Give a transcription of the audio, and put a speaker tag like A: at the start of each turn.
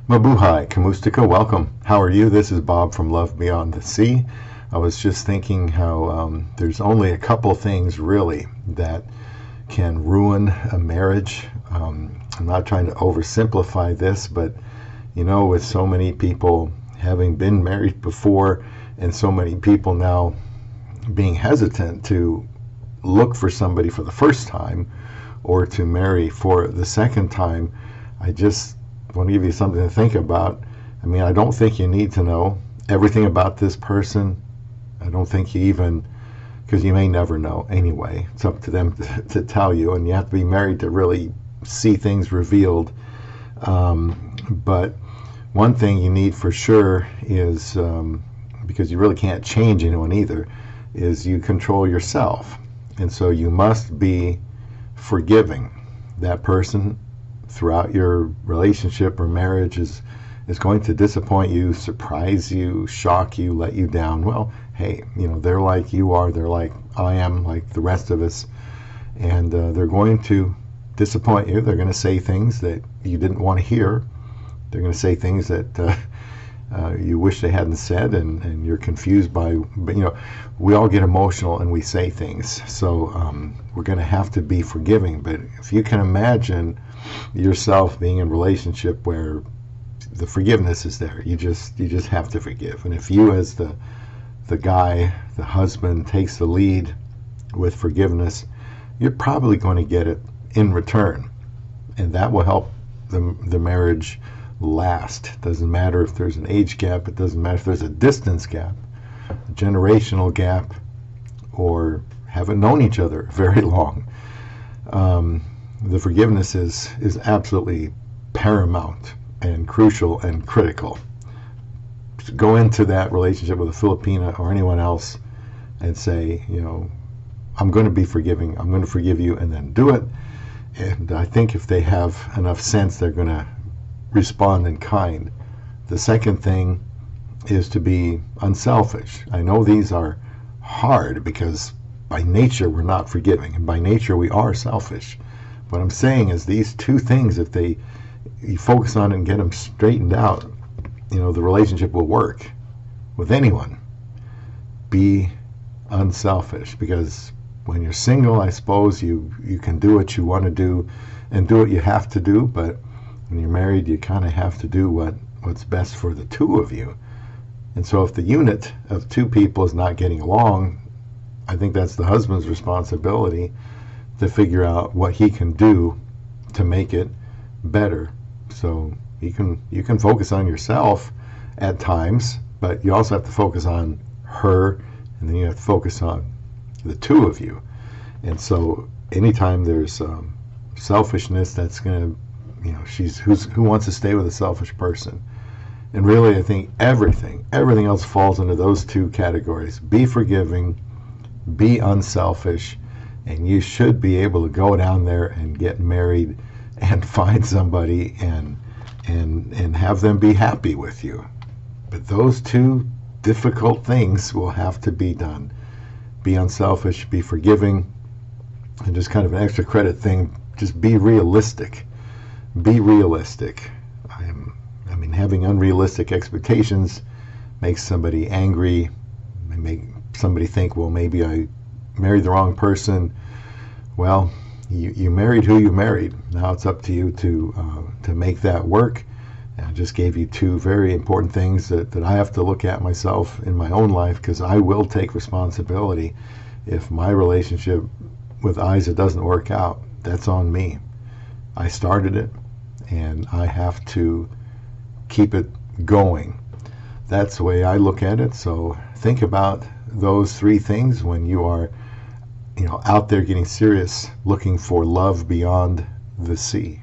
A: Mabuhay, Kamustika, welcome. How are you? This is Bob from Love Beyond the Sea. I was just thinking how there's only a couple things really that can ruin a marriage. I'm not trying to oversimplify this, but with so many people having been married before and so many people now being hesitant to look for somebody for the first time or to marry for the second time, I just want to give you something to think about. I mean, I don't think you need to know everything about this person. I don't think you even, because you may never know anyway. It's up to them to tell you, and you have to be married to really see things revealed. But one thing you need for sure is, because you really can't change anyone either, is you control yourself. And so you must be forgiving. That person throughout your relationship or marriage is going to disappoint you, surprise you, shock you, let you down. Well, hey, they're like you are, they're like I am, like the rest of us, and they're going to disappoint you. They're going to say things that you didn't want to hear. They're going to say things that you wish they hadn't said, and you're confused by, but we all get emotional and we say things. So we're going to have to be forgiving. But if you can imagine yourself being in a relationship where the forgiveness is there, you just have to forgive. And if you, as the guy, the husband, takes the lead with forgiveness, you're probably going to get it in return, and that will help the marriage last. It doesn't matter if there's an age gap, it doesn't matter if there's a distance gap, a generational gap, or haven't known each other very long. The forgiveness is absolutely paramount and crucial and critical. To go into that relationship with a Filipina or anyone else and say, I'm going to be forgiving, I'm going to forgive you, and then do it. And I think if they have enough sense, they're going to respond in kind. The second thing is to be unselfish. I know these are hard because by nature we're not forgiving, and by nature we are selfish. What I'm saying is these two things, if you focus on it and get them straightened out, the relationship will work with anyone. Be unselfish, because when you're single, I suppose you can do what you want to do and do what you have to do, but when you're married, you kind of have to do what's best for the two of you. And so if the unit of two people is not getting along, I think that's the husband's responsibility to figure out what he can do to make it better. So you can focus on yourself at times, but you also have to focus on her, and then you have to focus on the two of you. And so anytime there's selfishness, that's going to, who wants to stay with a selfish person? And really, I think everything else falls into those two categories. Be forgiving, be unselfish, and you should be able to go down there and get married and find somebody and have them be happy with you. But those two difficult things will have to be done. Be unselfish, be forgiving, and just kind of an extra credit thing, just be realistic. Be realistic. I mean, having unrealistic expectations makes somebody angry, and make somebody think, well, maybe I married the wrong person. Well, you married who you married. Now it's up to you to make that work. And I just gave you two very important things that I have to look at myself in my own life, because I will take responsibility if my relationship with Isa doesn't work out. That's on me. I started it, and I have to keep it going. That's the way I look at it. So think about those three things when you are, out there getting serious, looking for love beyond the sea.